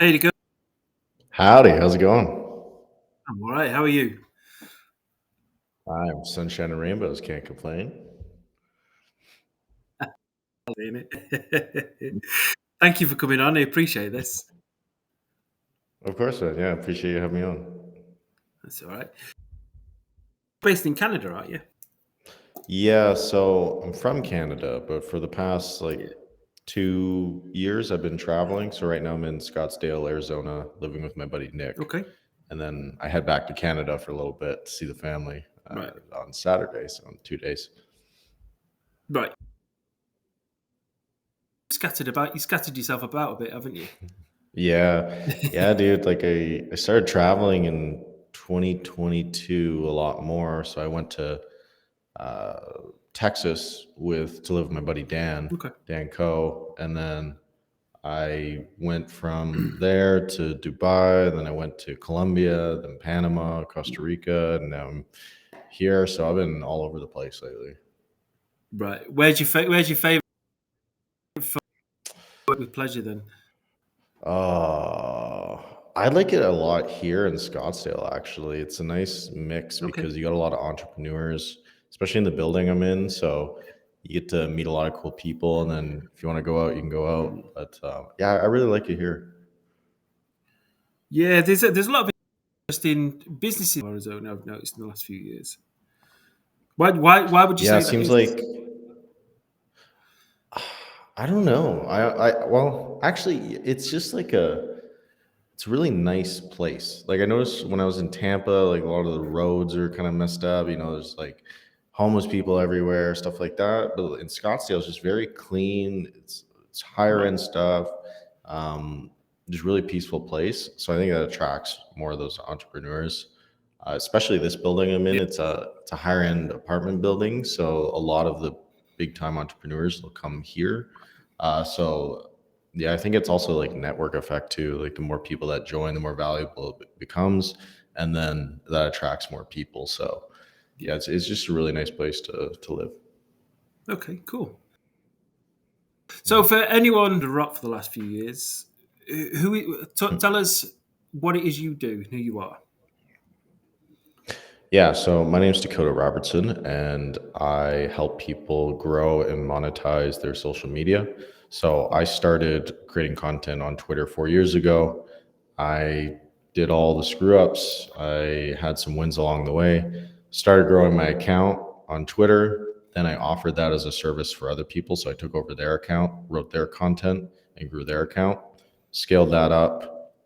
Hey, Dakota. Howdy, how's it going? I'm all right. How are you? I'm sunshine and rainbows, can't complain. Doing it. Thank you for coming on. I appreciate this. Of course, man. Yeah, appreciate you having me on. That's all right. Based in Canada, aren't you? Yeah, so I'm from Canada, but for the past Yeah. 2 years, I've been traveling. So right now I'm in Scottsdale, Arizona, living with my buddy Nick. Okay. And then I head back to Canada for a little bit to see the family Right. on Saturday, so in 2 days. Right. Scattered about. You scattered yourself about a bit, haven't you? Yeah, dude. I started traveling in 2022 a lot more. So I went to uh, Texas to live with my buddy Okay. Dan Co. And then I went from there to Dubai. Then I went to Colombia, then Panama, Costa Rica, and now I'm here. So I've been all over the place lately. Right. Where's your favorite work with pleasure then? Uh, I like it a lot here in Scottsdale, actually. It's a nice mix Okay. because you got a lot of entrepreneurs, especially in the building I'm in. So you get to meet a lot of cool people. And then if you want to go out, you can go Mm. out. But yeah, I really like it here. Yeah. There's a lot of interest in businesses in Arizona. I've noticed in the last few years. Why would you Yeah, it say that seems is? like, I don't know. Well, actually, it's just it's a really nice place. Like I noticed when I was in Tampa, like a lot of the roads are kind of messed up. There's like homeless people everywhere, stuff like that. But in Scottsdale, it's just very clean. It's higher Right. end stuff. Um, just really peaceful place. So I think that attracts more of those entrepreneurs. Especially this building I'm in. Yeah. It's a higher end apartment building, so a lot of the big time entrepreneurs will come here. So yeah, I think it's also like network effect too. Like the more people that join, the more valuable it becomes, and then that attracts more people. So Yeah. yeah, it's just a really nice place to live. Okay. Cool. So for anyone on the rock for the last few years, tell us what it is you do, who you are. Yeah, so my name is Dakota Robertson, and I help people grow and monetize their social media. So I started creating content on Twitter 4 years ago. I did all the screw ups. I had some wins along the way. Started growing my account on Twitter. Then I offered that as a service for other people. So I took over their account, wrote their content, and grew their account. Scaled that up.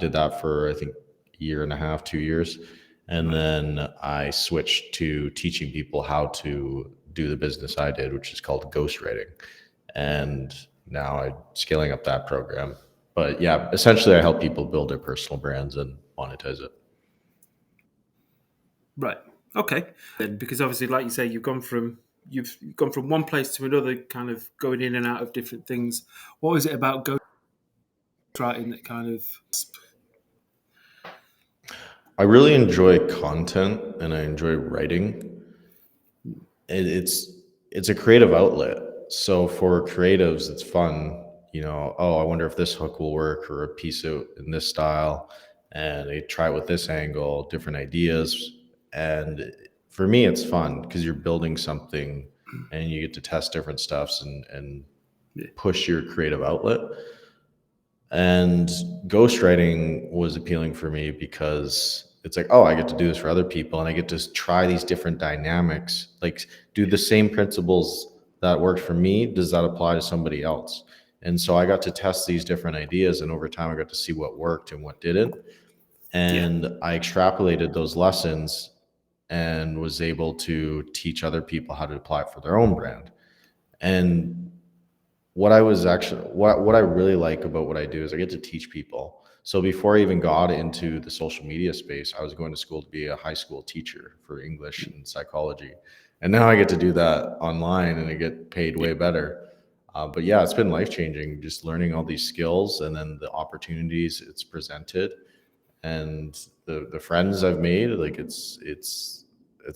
Did that for I think a year and a half, 2 years, and Right. then I switched to teaching people how to do the business I did, which is called ghostwriting. And now I'm scaling up that program. But yeah, essentially, I help people build their personal brands and monetize it. Right. Okay. Then, because obviously, like you say, you've gone from one place to another, kind of going in and out of different things. What was it about ghostwriting that kind of? I really enjoy content and I enjoy writing. It's a creative outlet. So for creatives, it's fun. Oh, I wonder if this hook will work or a piece out in this style, and they try it with this angle, different ideas. And for me, it's fun because you're building something, and you get to test different stuffs and Yeah. push your creative outlet. And ghostwriting was appealing for me because it's like, oh, I get to do this for other people and I get to try these different dynamics. Like, do Yeah. the same principles that worked for me, does that apply to somebody else? And so I got to test these different ideas, and over time, I got to see what worked and what didn't. Yeah. And I extrapolated those lessons and was able to teach other people how to apply it for their own brand. And what I really like about what I do is I get to teach people. So before I even got into the social media space, I was going to school to be a high school teacher for English and psychology, and now I get to do that online and I get paid Yeah. way better. But yeah, it's been life changing just learning all these skills and then the opportunities it's presented and the friends I've made. Like it's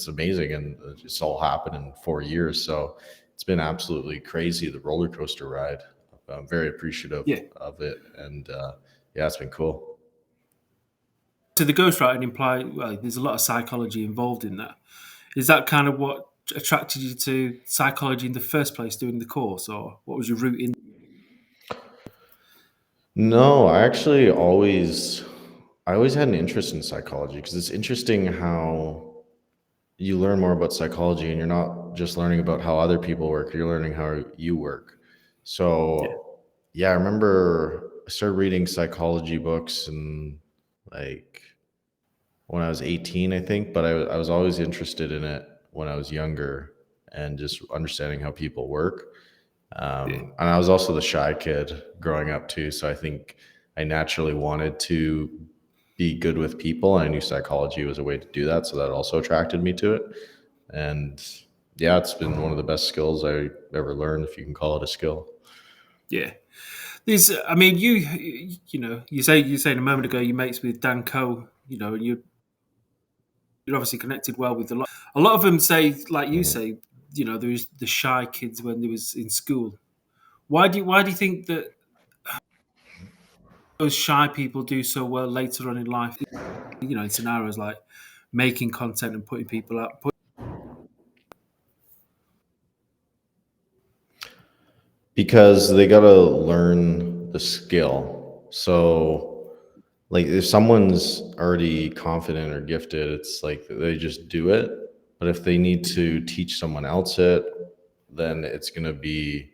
amazing, and it's all happened in 4 years. So it's been absolutely crazy, the roller coaster ride. I'm very appreciative Yeah. of it, and yeah, it's been cool. So the ghostwriting imply, well, there's a lot of psychology involved in that. Is that kind of what attracted you to psychology in the first place, doing the course, or what was your route in? No, I always had an interest in psychology because it's interesting how you learn more about psychology and you're not just learning about how other people work, you're learning how you work. Yeah, So, yeah, I remember I started reading psychology books and like when I was 18, I think, but I was always interested in it when I was younger and just understanding how people work. yeah, And I was also the shy kid growing up too. So I think I naturally wanted to be good with people. I knew psychology was a way to do that. So that also attracted me to it. And yeah, it's been one of the best skills I ever learned, if you can call it a skill. yeah. There's, I mean, you saying a moment ago you mates with Dan Coe, and you're obviously connected well with a lot. A lot of them say, like you Mhm. say, there was the shy kids when they was in school. Why do you think that those shy people do so well later on in life? In scenarios like making content and putting people up. Because they got to learn the skill. So, like, if someone's already confident or gifted, it's like they just do it. But if they need to teach someone else it, then it's going to be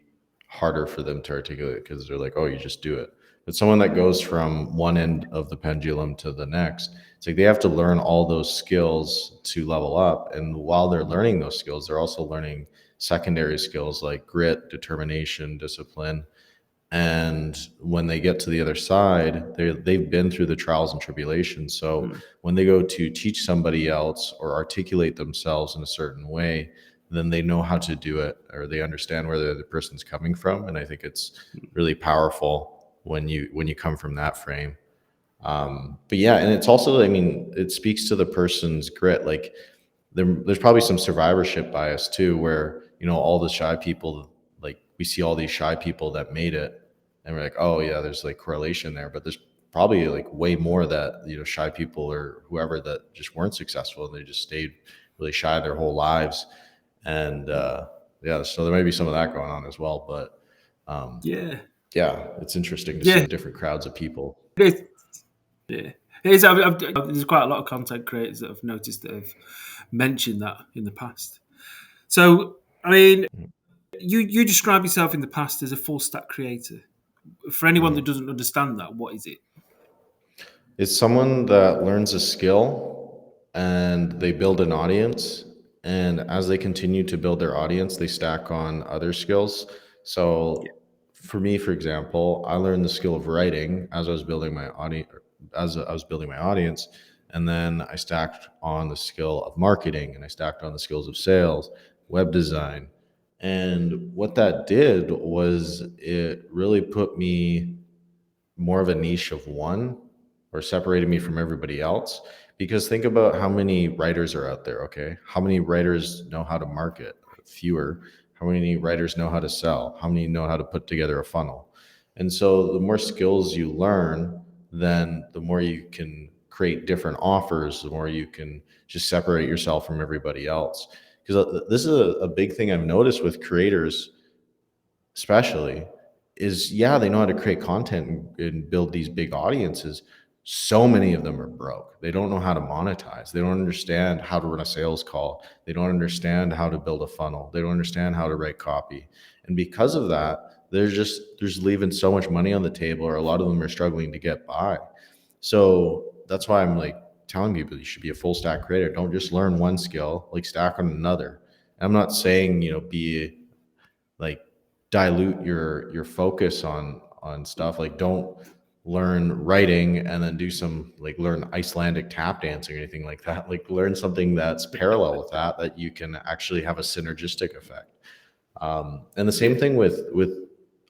harder for them to articulate because they're like, oh, you just do it. But someone that goes from one end of the pendulum to the next, it's like they have to learn all those skills to level up. And while they're learning those skills, they're also learning secondary skills like grit, determination, discipline. And when they get to the other side, they've been through the trials and tribulations. So Mm, when they go to teach somebody else or articulate themselves in a certain way, then they know how to do it, or they understand where the other person's coming from. And I think it's really powerful when you come from that frame. But yeah, and it's also, I mean, it speaks to the person's grit. Like there's probably some survivorship bias too, where all the shy people, like we see all these shy people that made it, and we're like, oh yeah, there's like correlation there, but there's probably like way more that shy people or whoever that just weren't successful and they just stayed really shy their whole lives, and mm. yeah, so there may be some of that going on as well, but um, Yeah, yeah, it's interesting to see yeah, the different crowds of people. it is. Yeah, it is. There's quite a lot of content creators that I've noticed that have mentioned that in the past. So, I mean, you describe yourself in the past as a full stack creator. For anyone that Mhm. doesn't understand that, what is it? It's someone that learns a skill and they build an audience. And as they continue to build their audience, they stack on other skills. Yeah, So, for me, for example, I learned the skill of writing as I was building my audience, and then I stacked on the skill of marketing, and I stacked on the skills of sales, web design. And what that did was it really put me more of a niche of one or separated me from everybody else. Because think about how many writers are out there, okay? How many writers know how to market? Fewer. How many writers know how to sell? How many know how to put together a funnel? And so the more skills you learn, then the more you can create different offers, the more you can just separate yourself from everybody else. Because this is a big thing I've noticed with creators especially, is yeah, they know how to create content and build these big audiences. So many of them are broke. They don't know how to monetize. They don't understand how to run a sales call. They don't understand how to build a funnel. They don't understand how to write copy. And because of that, they're just leaving so much money on the table, or a lot of them are struggling to get by. So that's why I'm like telling people you should be a full stack creator. Don't just learn one skill, like stack on another. And I'm not saying, be like dilute your focus on stuff, like don't learn writing and then do some, like learn Icelandic tap dancing or anything like that. Like learn something that's parallel with that you can actually have a synergistic effect. And the same yeah, thing with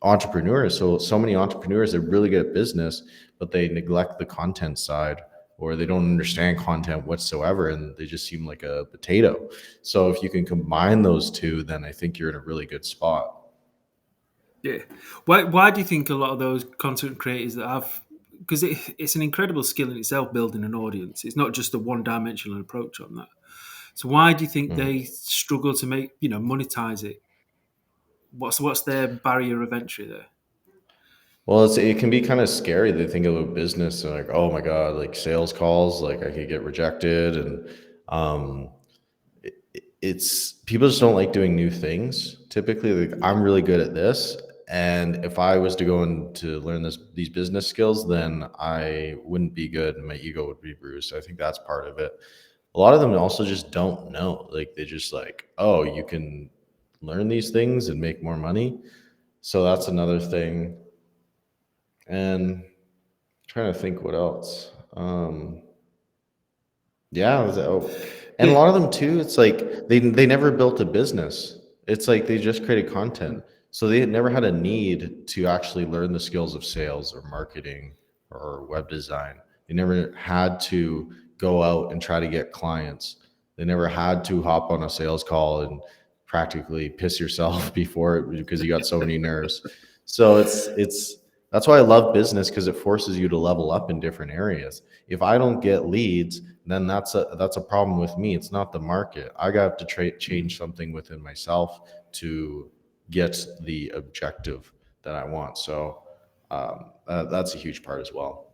entrepreneurs. So many entrepreneurs, they're really good at business, but they neglect the content side, or they don't understand content whatsoever, and they just seem like a potato. So if you can combine those two, then I think you're in a really good spot. yeah. Why do you think a lot of those content creators that have because it's an incredible skill in itself building an audience. It's not just a one-dimensional approach on that. So why do you think Mhm. they struggle to make monetize it? What's their barrier of entry there? Well, it can be kind of scary. They think of a business and like, oh my God, like sales calls, like I could get rejected. And um, it's people just don't like doing new things. Typically, like I'm really good at this. And if I was to go in to learn these business skills, then I wouldn't be good and my ego would be bruised. I think that's part of it. A lot of them also just don't know. Like they just like, oh, you can learn these things and make more money. So that's another thing. And trying to think what else. Yeah, and a Yeah. lot of them too. It's like they never built a business. It's like they just created content, Mm. so they never had a need to actually learn the skills of sales or marketing or web design. They never had to go out and try to get clients. They never had to hop on a sales call and practically piss yourself before it because you got so many nerves. So it's that's why I love business because it forces you to level up in different areas. If I don't get leads, then that's a problem with me. It's not the market. I got to Mm. change something within myself to get the objective that I want. So that's a huge part as well.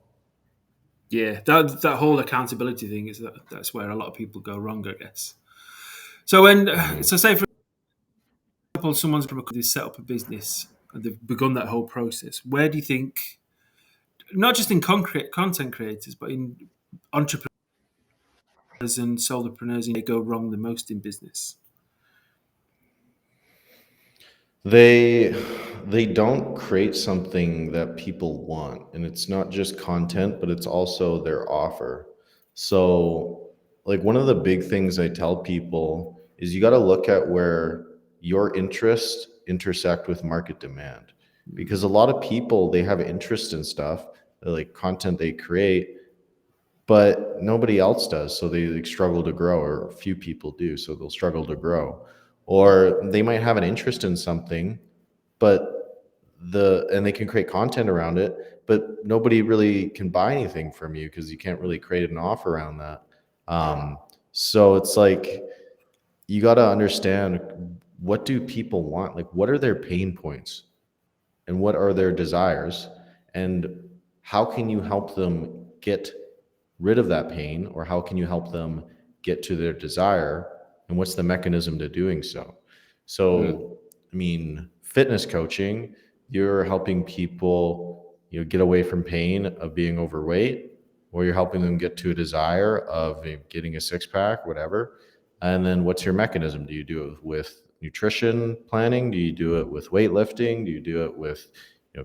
Yeah, that whole accountability thing that's where a lot of people go wrong, I guess. So when Hmm. so say for example, someone's from a set up a business and they've begun that whole process. Where do you think, not just in concrete content creators, but in entrepreneurs and solopreneurs, they go wrong the most in business? They they don't create something that people want, and it's not just content, but it's also their offer. So, like one of the big things I tell people is you got to look at where your interests intersect with market demand. Mm. Because a lot of people they have interest in stuff, like content they create, but nobody else does, so they like, struggle to grow, or few people do, so they'll struggle to grow. Or they might have an interest in something, but and they can create content around it, but nobody really can buy anything from you because you can't really create an offer around that. um, so it's like you got to understand, what do people want, like what are their pain points and what are their desires, and how can you help them get rid of that pain, or how can you help them get to their desire, and what's the mechanism to doing so. Mm. So I mean, fitness coaching, you're helping people, get away from pain of being overweight, or you're helping them get to a desire of getting a six pack, whatever. And then what's your mechanism? Do you do it with nutrition planning? Do you do it with weightlifting? Do you do it with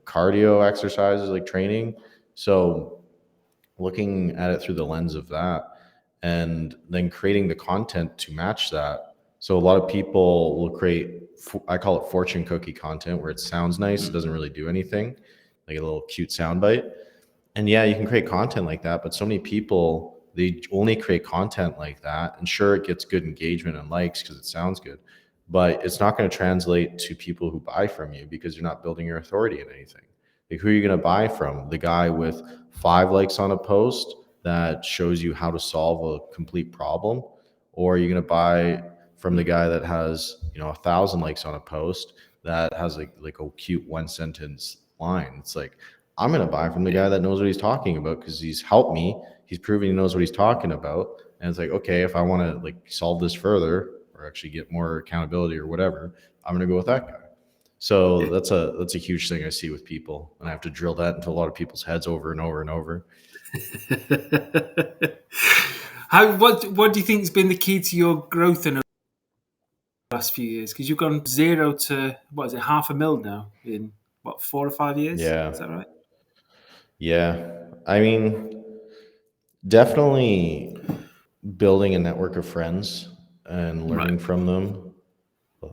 cardio exercises like training? So looking at it through the lens of that, and then creating the content to match that. So a lot of people will create, I call it fortune cookie content, where it sounds nice, it Mm. doesn't really do anything, like a little cute soundbite. And yeah, you can create content like that, but so many people, they only create content like that. And sure, it gets good engagement and likes because it sounds good, but it's not going to translate to people who buy from you because you're not building your authority in anything. Like, who are you going to buy from? The guy with 5 likes on a post that shows you how to solve a complete problem? Or are you going to buy from the Mm. guy that has, 1,000 likes on a post that has like a cute one sentence line? It's like, I'm going to buy from the Yeah. guy that knows what he's talking about because he's helped me. He's proven he knows what he's talking about. And it's like, okay, if I want to like solve this further or actually get more accountability or whatever, I'm going to go with that guy. So Yeah. that's a huge thing I see with people, and I have to drill that into a lot of people's heads over and over and over. What do you think has been the key to your growth in the last few years? Because you've gone zero to, what is it, 500,000 now in what, 4 or 5 years? Yeah, Is that right? yeah. I mean, definitely building a network of friends and Right. learning from them.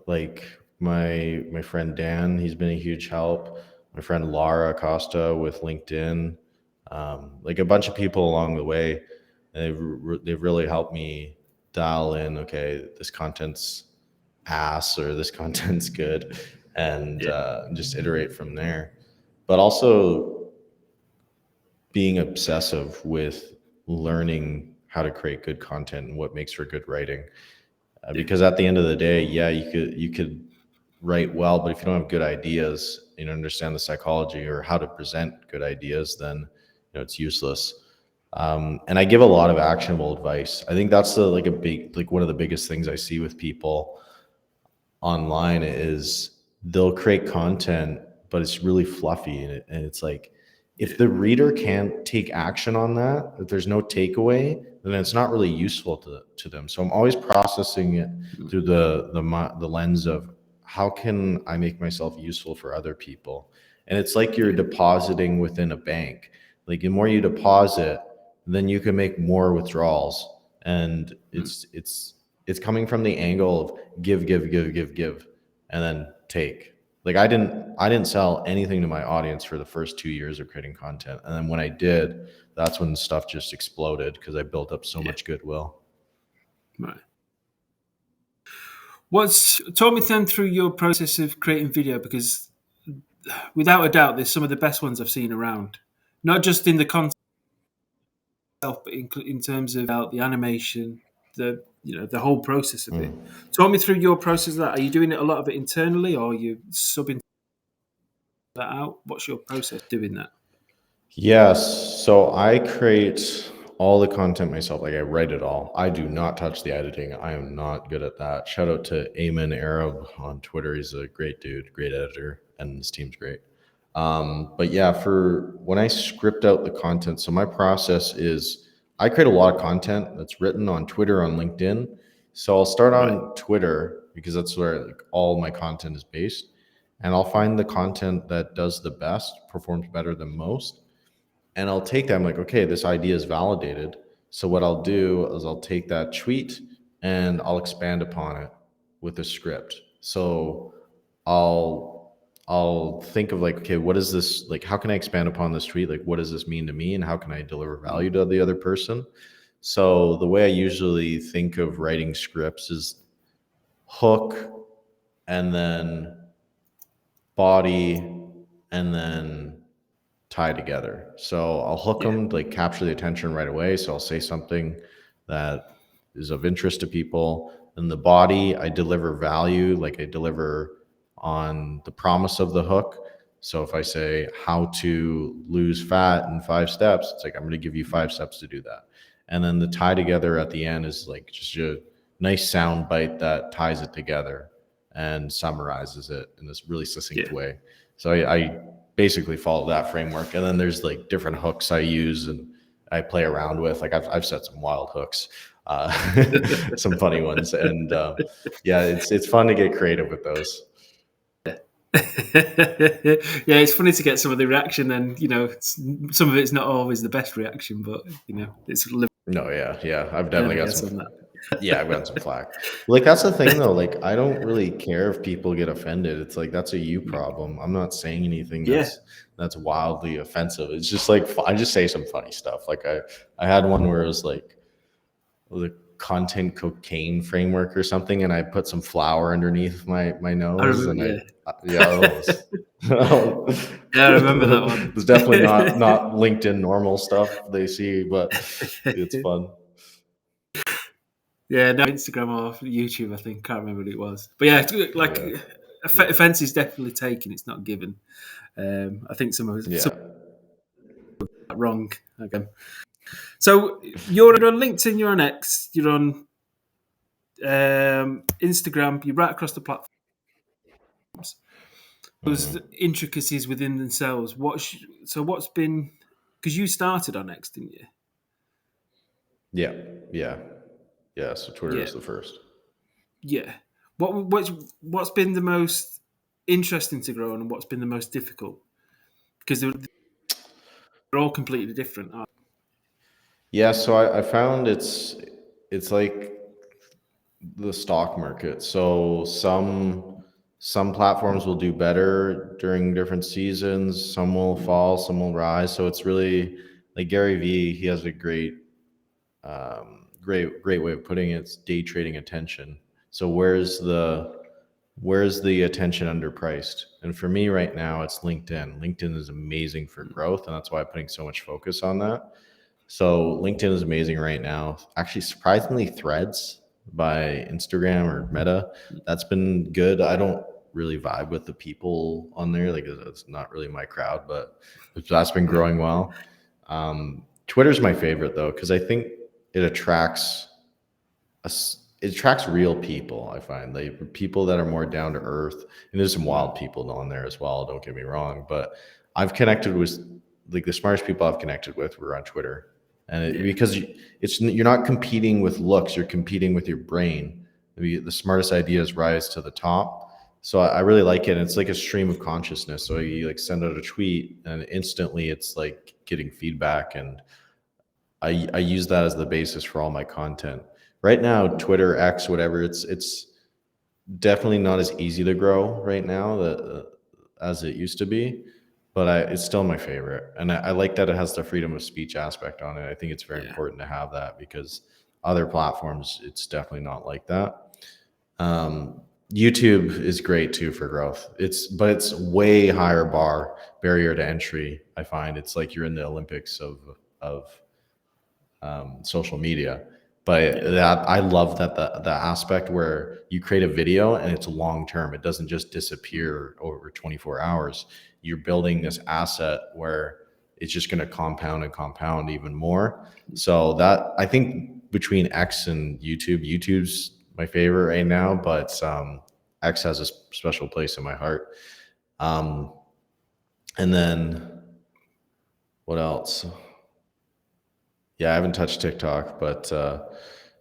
Like my friend Dan, he's been a huge help. My friend Lara Costa with LinkedIn, like a bunch of people along the way. And they've really helped me dial in. Okay, this content's ass or this content's good, and Yeah. just iterate from there. But also being obsessive with learning how to create good content and what makes for good writing. Yeah. Because at the end of the day, yeah, you could write well, but if you don't have good ideas, you don't understand the psychology or how to present good ideas, then it's useless. And I give a lot of actionable advice. I think that's like one of the biggest things I see with people online is they'll create content, but it's really fluffy, and it's like if Yeah. the reader can't take action on that, if there's no takeaway, then it's not really useful to them. So I'm always processing it Mm. through the lens of how can I make myself useful for other people. And it's like you're Yeah. depositing within a bank. Like the more you deposit, then you can make more withdrawals. And Mm. it's coming from the angle of give, give, give, give, give, and then take. Like I didn't sell anything to my audience for the first 2 years of creating content. And then when I did, that's when stuff just exploded because I built up so Yeah. much goodwill. Right. Talk me then through your process of creating video, because without a doubt, there's some of the best ones I've seen around. Not just in the content itself, but in terms of the animation, the whole process of it. Mm. Talk me through your process of that. Are you doing it a lot of it internally, or are you subbing that out? What's your process doing that? Yes. So I create all the content myself. Like I write it all. I do not touch the editing. I am not good at that. Shout out to Ayman Arab on Twitter. He's a great dude, great editor, and his team's great. But yeah, for when I script out the content, so my process is I create a lot of content that's written on Twitter, on LinkedIn. So I'll start Right. on Twitter because that's where like all my content is based, and I'll find the content that does the best, performs better than most, and I'll take that. I'm like, okay, this idea is validated. So what I'll do is I'll take that tweet and I'll expand upon it with a script. So I'll I'll think of like, okay, what is this like? How can I expand upon this tweet? Like, what does this mean to me, and how can I deliver value Mm. to the other person? So the way I usually think of writing scripts is hook, and then body, and then tie together. So I'll hook Yeah. them, like capture the attention right away. So I'll say something that is of interest to people. In the body, I deliver value, like I deliver on the promise of the hook. So if I say how to lose fat in 5 steps, it's like I'm going to give you 5 steps to do that. And then the tie together at the end is like just a nice sound bite that ties it together and summarizes it in this really succinct Yeah. way. So I basically follow that framework. And then there's like different hooks I use and I play around with. Like I've set some wild hooks, uh, some funny ones, and yeah, it's fun to get creative with those. Yeah, it's funny to get some of the reaction. Then some of it's not always the best reaction, but it's living No, yeah, yeah, I've learn, definitely I got guess, some. on that. Yeah, I've gotten some flack. Like that's the thing though. Like I don't really care if people get offended. It's like that's a you problem. I'm not saying anything Yeah, that's wildly offensive. It's just like I just say some funny stuff. Like I had one where it was like the content cocaine framework or something, and I put some flour underneath my I nose, remember. and Yeah, yeah, that was yeah, I remember that one. it's definitely not LinkedIn normal stuff they see, but it's fun. Yeah, no, Instagram or YouTube, I think. Can't remember what it was, but yeah, like Yeah, yeah, offense is definitely taken. It's not given. I think some of us yeah. got wrong again. So you're on LinkedIn, you're on X, you're on Instagram. You're right across the platforms. Those Mhm. intricacies within themselves. What's been, because you started on X, didn't you? Yeah, yeah, yeah. So Twitter Yeah, is the first. yeah. What's been the most interesting to grow on, and what's been the most difficult? Because they're all completely different. Yeah, so I found it's like the stock market. So some platforms will do better during different seasons. Some will Mm. fall, some will rise. So it's really like Gary Vee. He has a great way of putting it. It's day trading attention. So where's the Where's the attention underpriced? And for me right now, it's LinkedIn. LinkedIn is amazing for growth, and that's why I'm putting so much focus on that. So LinkedIn is amazing right now. Actually, surprisingly, Threads by Instagram or Meta, that's been good. I don't really vibe with the people on there. Like it's not really my crowd, but that's been Yeah, growing well. Twitter's my favorite though, because I think it attracts it attracts real people. I find like people that are more down to earth, and there's some mm, wild people on there as well. Don't get me wrong, but I've connected with like the smartest people I've connected with were on Twitter, and yeah, because it's you're not competing with looks, you're competing with your brain. The smartest ideas rise to the top. So I really like it. And it's like a stream of consciousness. So you like send out a tweet, and instantly it's like getting feedback, and I use that as the basis for all my content. Right now, Twitter, X, whatever, it's definitely not as easy to grow right now as it used to be, but it's still my favorite, and I like that it has the freedom of speech aspect on it. I think it's very yeah, important to have that because other platforms, it's definitely not like that. Um, YouTube is great too for growth. It's way higher barrier to entry. I find it's like you're in the Olympics of social media. But yeah, that I love that the aspect where you create a video and it's long term. It doesn't just mm, disappear over 24 hours. You're building this asset where it's just going to compound and compound even more. So that I think between X and YouTube, YouTube's my favorite right now, but X has a special place in my heart. Um, and then what else? Yeah, I haven't touched TikTok, but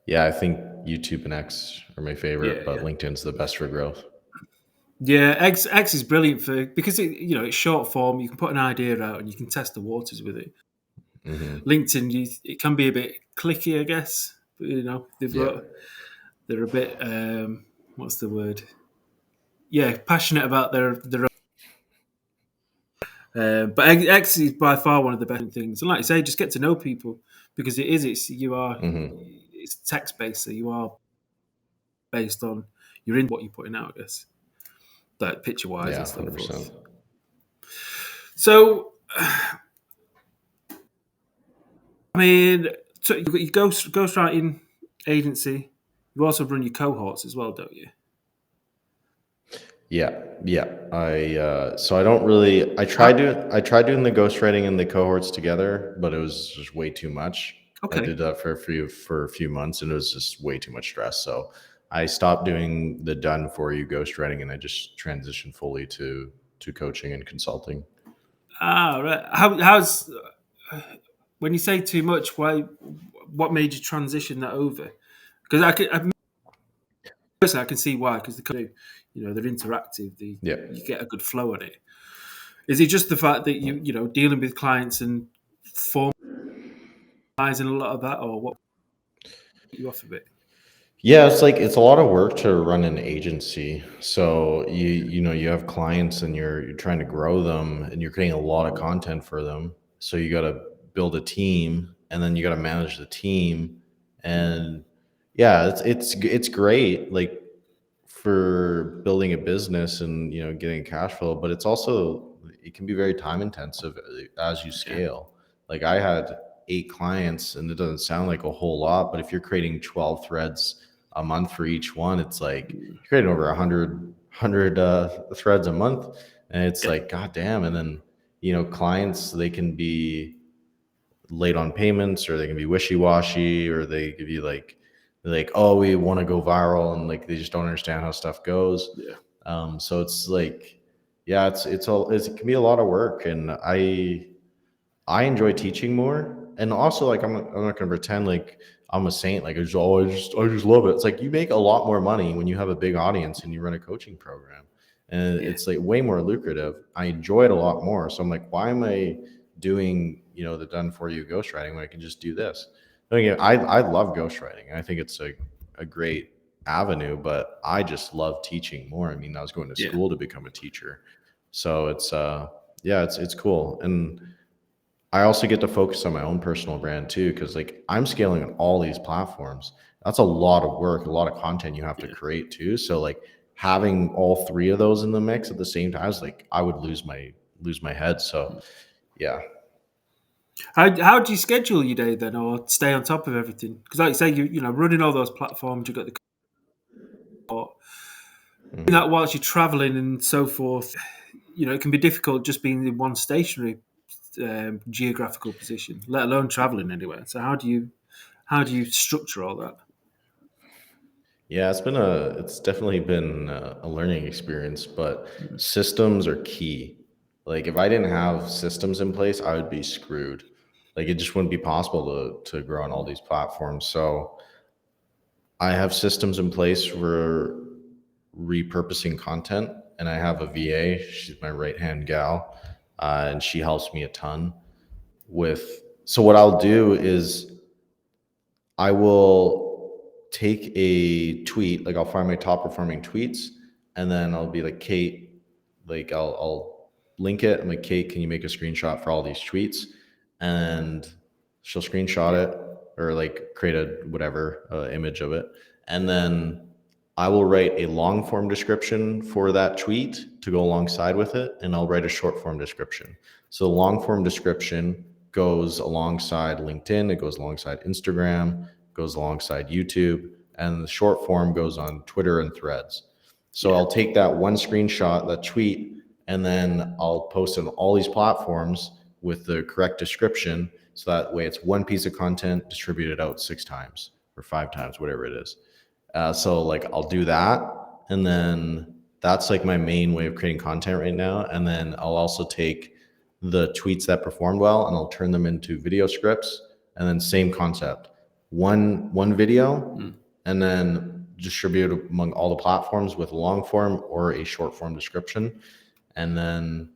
yeah, I think YouTube and X are my favorite, but yeah. LinkedIn's the best for growth. Yeah, X is brilliant for because it's short form. You can put an idea out and you can test the waters with it. Hmm. LinkedIn, it can be a bit clicky, I guess. But, Yeah, they're a bit what's the word? Yeah, passionate about their. But X is by far one of the best things. And like I say, just get to know people because hmm, it's text based, so you are based on you're in what you're putting out, I guess, like picture wise yeah, and so 100%. forth. So I mean, so you've got your ghostwriting agency. You also run your cohorts as well, don't you? Yeah, yeah. So I don't really. How, I tried doing the ghostwriting and the cohorts together, but it was just way too much. I okay. did that for a few months, and it was just way too much stress. So I stopped doing the done for you ghostwriting, and I just transitioned fully to coaching and consulting. Right. How's when you say too much? Why? What made you transition that over? Because personally, I can see why. Because they're interactive. Yeah. You get a good flow on it. Is it just the fact that dealing with clients and formalizing a lot of that, or what put you off a bit? Yeah, it's like it's a lot of work to run an agency. So you have clients and you're trying to grow them and you're creating a lot of content for them. So you got to build a team and then you got to manage the team. And yeah, it's great like for building a business and getting cash flow, but it can be very time intensive as you Yeah, scale. Like I had 8 clients and it doesn't sound like a whole lot, but if you're creating 12 threads a month for each one, it's like you're creating over 100 threads a month, and it's yeah, like god damn. And then clients, they can be late on payments, or they can be wishy-washy, or they give you like, oh, we want to go viral, and like they just don't understand how stuff goes. yeah, So it's like, yeah, it can be a lot of work, and I enjoy teaching more. And also, like, I'm not gonna pretend like I'm a saint. Like, I just love it. It's like you make a lot more money when you have a big audience and you run a coaching program, and yeah, it's like way more lucrative. I enjoy it a lot more. So I'm like, why am I doing the done for you ghostwriting when I can just do this? Then again, I love ghostwriting. I think it's a great avenue, but I just love teaching more. I mean, I was going to yeah, school to become a teacher, so yeah, it's cool. And I also get to focus on my own personal brand too, because like I'm scaling on all these platforms. That's a lot of work, a lot of content you have to yeah, create too. So like having all three of those in the mix at the same time, I would lose my head. So yeah. How do you schedule your day then, or stay on top of everything? Because, like you say, running all those platforms, you've got the court. Doing that whilst you're traveling and so forth. It can be difficult just being in one stationary geographical position, let alone traveling anywhere. So how do you structure all that? Yeah, it's definitely been a learning experience, but Mm. systems are key. Like if I didn't have systems in place, I would be screwed. Like it just wouldn't be possible to grow on all these platforms. So I have systems in place for repurposing content, and I have a VA. She's my right hand gal, and she helps me a ton with. So what I'll do is I will take a tweet, like I'll find my top performing tweets, and then I'll be like, Kate, like I'll link it. I'm like, Kate, can you make a screenshot for all these tweets? And she'll screenshot Yeah, it or like create a whatever image of it, and then I will write a long form description for that tweet to go alongside with it, and I'll write a short form description. So the long form description goes alongside LinkedIn, it goes alongside Instagram, goes alongside YouTube, and the short form goes on Twitter and Threads. So yeah, I'll take that one screenshot, that tweet, and then I'll post it on all these platforms with the correct description. So that way it's one piece of content distributed out 6 times or 5 times, whatever it is. So like I'll do that, and then that's like my main way of creating content right now. And then I'll also take the tweets that performed well and I'll turn them into video scripts, and then same concept, one video, mm, and then distribute it among all the platforms with a long form or a short form description. And then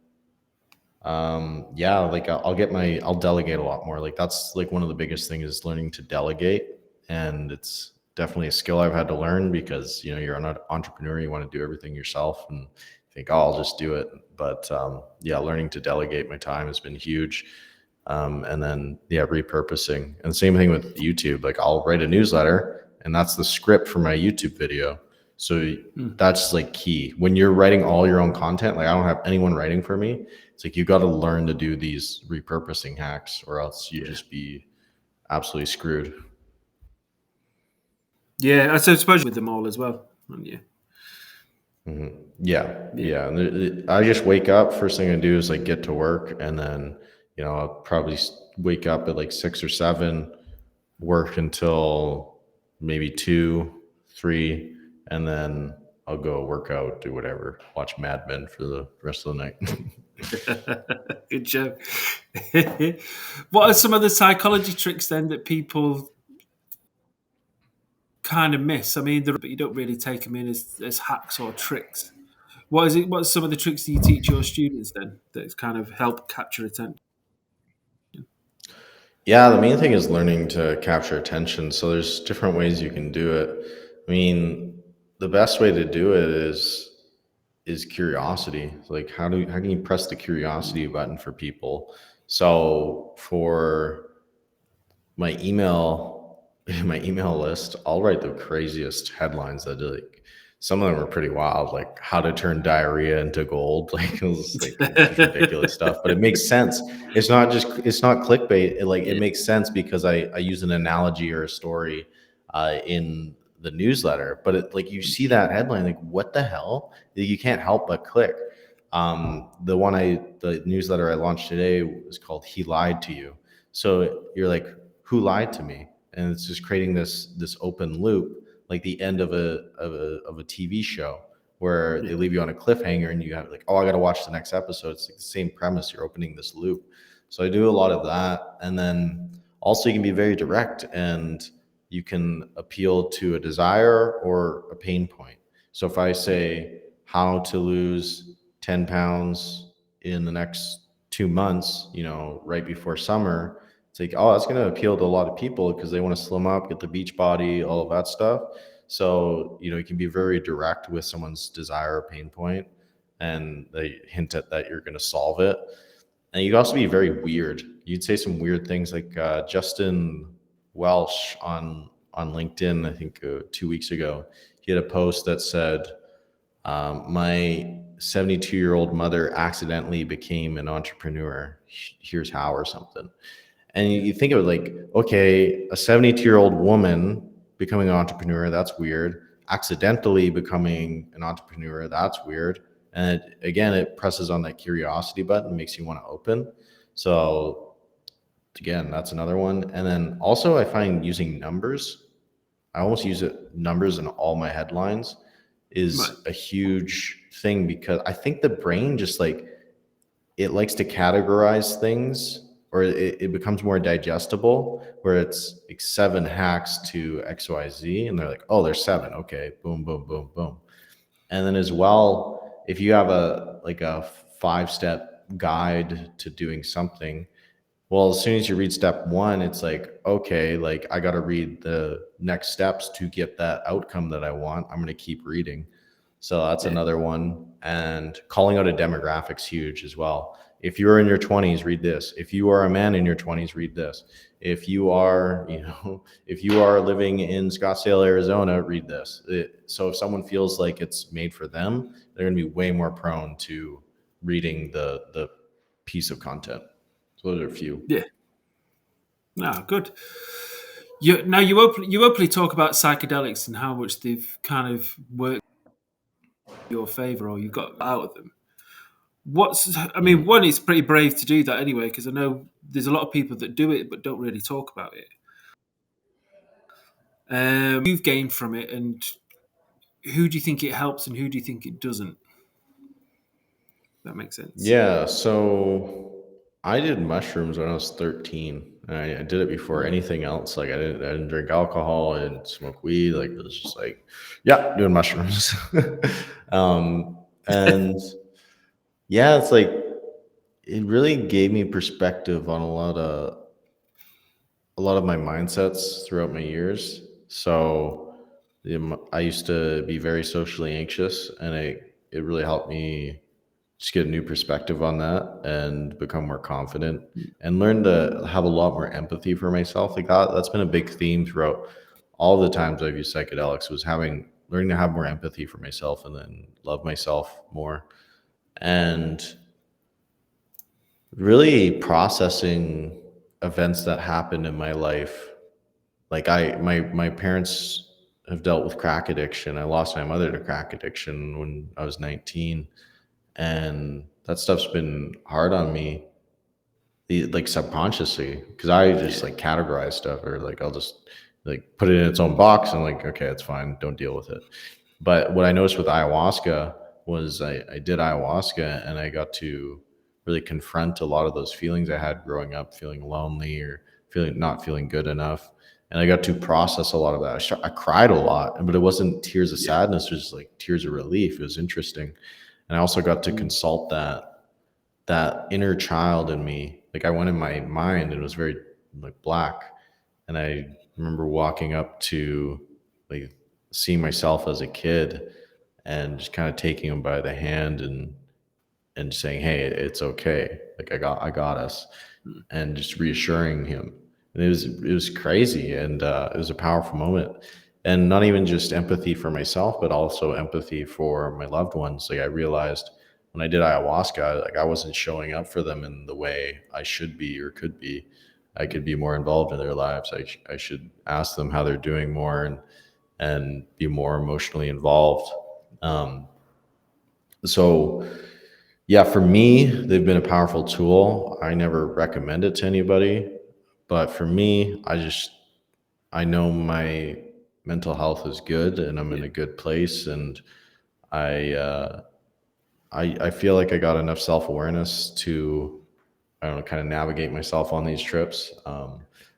yeah, like I'll delegate a lot more. Like that's like one of the biggest things is learning to delegate, and it's definitely a skill I've had to learn because you're an entrepreneur, you want to do everything yourself and think, oh, I'll just do it. But yeah, learning to delegate my time has been huge. And then yeah, repurposing, and same thing with YouTube. Like I'll write a newsletter, and that's the script for my YouTube video. So mm, that's like key when you're writing all your own content. Like I don't have anyone writing for me. It's like you got to learn to do these repurposing hacks, or else you yeah, just be absolutely screwed. yeah. I suppose with them all as well, aren't you? Yeah, Yeah, yeah. And I just wake up. First thing I do is like get to work, and then I'll probably wake up at like 6 or 7, work until maybe 2, 3, and then I'll go work out, do whatever, watch Mad Men for the rest of the night. good joke. What are some of the psychology tricks then that people kind of miss? I mean, but you don't really take them in as hacks or tricks. What is it? What's some of the tricks that you teach your students then that kind of help capture attention? Yeah, the main thing is learning to capture attention. So there's different ways you can do it. I mean, the best way to do it is curiosity. Like how can you press the curiosity button for people? So for my email my email list, I'll write the craziest headlines that like some of them are pretty wild, like how to turn diarrhea into gold. Like it was like just ridiculous stuff, but it makes sense. It's not clickbait. It Yeah. makes sense because I use an analogy or a story in the newsletter. But like you see that headline, like what the hell? You can't help but click. The newsletter I launched today was called "He Lied to You." So you're like, who lied to me? And it's just creating this open loop, like the end of a TV show where Yeah. they leave you on a cliffhanger, and you have like, oh, I got to watch the next episode. It's like the same premise. You're opening this loop. So I do a lot of that, and then also you can be very direct, and you can appeal to a desire or a pain point. So if I say how to lose 10 pounds in the next 2 months, right before summer, it's like, oh, that's going to appeal to a lot of people because they want to slim up, get the beach body, all of that stuff. So, you can be very direct with someone's desire or pain point, and they hint at that you're going to solve it. And you can also be very weird. You'd say some weird things like Justin Welsh on LinkedIn, I think 2 weeks ago, he had a post that said, My 72-year-old mother accidentally became an entrepreneur. Here's how, or something. And Yeah. you think of it like, okay, a 72-year-old woman becoming an entrepreneur, that's weird. Accidentally becoming an entrepreneur, that's weird. And again, it presses on that curiosity button, makes you want to open. So again, that's another one. And then also I find using numbers, I almost use it numbers in all my headlines, Right. is a huge thing because I think the brain just like it likes to categorize things, or it becomes more digestible, where it's like 7 hacks to XYZ and they're like, oh, there's seven, okay, boom, boom, boom, boom. And then as well, if you have a 5-step guide to doing something, well, as soon as you read step one, it's like, okay, like I got to read the next steps to get that outcome that I want. I'm going to keep reading. So that's Yeah. another one. And calling out a demographic's huge as well. If you're in your 20s, read this. If you are a man in your 20s, read this. If you are, if you are living in Scottsdale, Arizona, read this. So if someone feels like it's made for them, they're going to be way more prone to reading the piece of content. So those are a few. Yeah. Ah, good. You openly talk about psychedelics and how much they've kind of worked in your favor, or you got out of them. I mean, Mhm. one, it's pretty brave to do that anyway, because I know there's a lot of people that do it but don't really talk about it. You've gained from it, and who do you think it helps, and who do you think it doesn't? That makes sense. Yeah, so I did mushrooms when I was 13. I did it before Mm. anything else. Like I didn't drink alcohol, I didn't smoke weed. Like it was just like, yeah, doing mushrooms. And yeah, it's like it really gave me perspective on a lot of my mindsets throughout my years. So I used to be very socially anxious, and it really helped me just get a new perspective on that and become more confident and learn to have a lot more empathy for myself. Like that's been a big theme throughout all the times I've used psychedelics, was learning to have more empathy for myself and then love myself more, and really processing events that happened in my life. Like my parents have dealt with crack addiction. I lost my mother to crack addiction when I was 19, and that stuff's been hard on me, like subconsciously, because I just Yeah. like categorize stuff, or like I'll just like put it in its own box and like, okay, it's fine, don't deal with it. But what I noticed with ayahuasca was I did ayahuasca and I got to really confront a lot of those feelings I had growing up, feeling lonely or feeling not feeling good enough. And I got to process a lot of that. I cried a lot, but it wasn't tears of Yeah. sadness, it was just like tears of relief. It was interesting. And I also got to Mm. consult that inner child in me. Like I went in my mind and it was very like black. And I remember walking up to like seeing myself as a kid and just kind of taking him by the hand and saying, "Hey, it's okay. Like I got us," Mm. and just reassuring him. And it was crazy, and it was a powerful moment. And not even just empathy for myself, but also empathy for my loved ones. Like I realized when I did ayahuasca, like I wasn't showing up for them in the way I should be or could be. I could be more involved in their lives. I should ask them how they're doing more and be more emotionally involved. Um, so yeah, for me, they've been a powerful tool. I never recommend it to anybody, but for me, I know my mental health is good and I'm in Yeah. a good place, and I uh, I feel like I got enough self awareness to, I don't know, kind of navigate myself on these trips.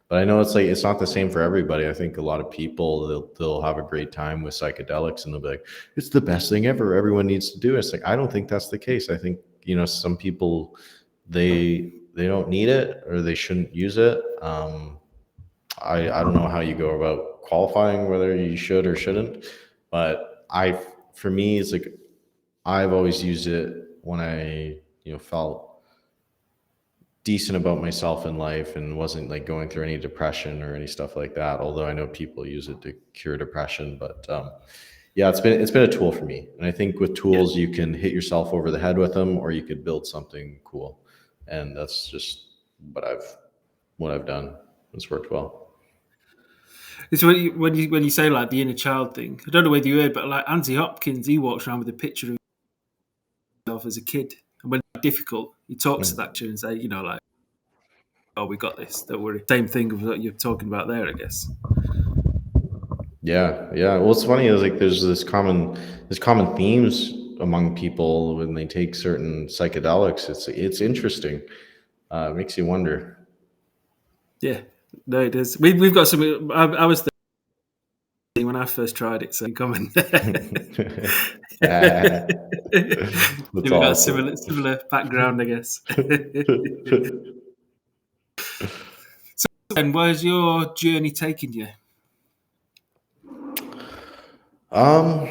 But I know it's like it's not the same for everybody. I think a lot of people they'll have a great time with psychedelics and they'll be like, it's the best thing ever. Everyone needs to do it. It's like I don't think that's the case. I think some people they don't need it or they shouldn't use it. I don't know how you go about qualifying whether you should or shouldn't, but for me it's like I've always used it when I felt decent about myself in life and wasn't like going through any depression or any stuff like that. Although I know people use it to cure depression, but yeah, it's been a tool for me. And I think with Yeah. tools, you can hit yourself over the head with them, or you could build something cool. And that's just what I've done. It's worked well. It's when you say like the inner child thing. I don't know whether you heard, but like Anthony Hopkins, he walks around with a picture of himself as a kid, and when it's difficult, he talks to that Mm. kid and say, like, "Oh, we got this. Don't worry." Same thing of what you're talking about there, I guess. Yeah, yeah. Well, it's funny is like there's common themes among people when they take certain psychedelics. It's interesting. It makes you wonder. Yeah, no, it is. We've got some. I was 13 when I first tried it, so in common. That's We've got a awesome. similar background, I guess. So, and where's your journey taking you? um,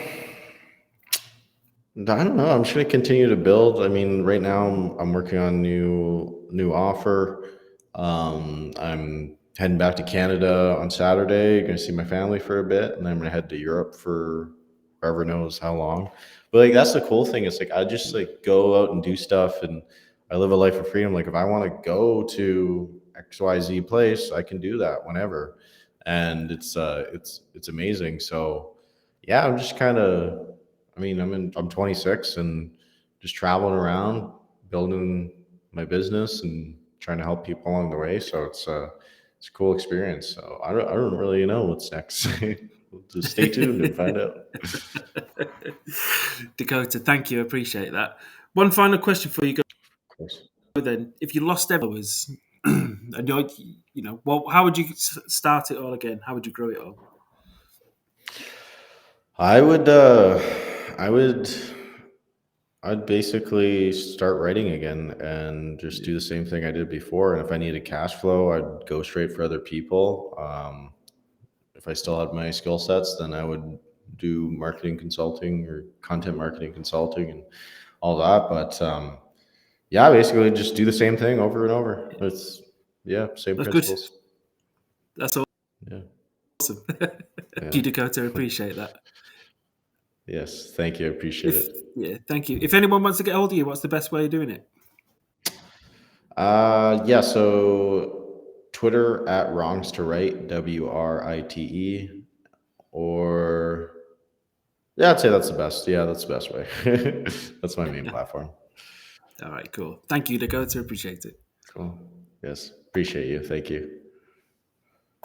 I don't know. I'm just gonna continue to build. I mean, right now I'm working on new offer. I'm heading back to Canada on Saturday. Gonna see my family for a bit, and then I'm gonna head to Europe for whoever knows how long. But like that's the cool thing. It's like I just like go out and do stuff, and I live a life of freedom. Like if I want to go to XYZ place, I can do that whenever, and it's amazing. So yeah, I'm just kind of. I mean, I'm 26 and just traveling around, building my business and trying to help people along the way. So it's a cool experience. So I don't really know what's next. Just stay tuned and find out. Dakota, thank you. I appreciate that. One final question for you, Of course. then. If you lost followers, and well, how would you start it all again? How would you grow it all? I would I would I'd basically start writing again and just do the same thing I did before. And if I needed cash flow, I'd go straight for other people. If I still had my skill sets, then I would do marketing consulting or content marketing consulting and all that. But yeah, basically just do the same thing over and over. It's yeah, same That's good. principles. That's Yeah, awesome. Thank yeah. you, Dakota. I appreciate that. Yes, thank you. I appreciate If it. Yeah, thank you. If anyone wants to get hold of you, what's the best way of doing it? Yeah, so Twitter at wrongs to write, WRITE, or yeah, I'd say that's the best. Yeah, that's the best way. That's my main Yeah. platform. All right, cool. Thank you, Dakota. Appreciate it. Cool. Yes. Appreciate you. Thank you.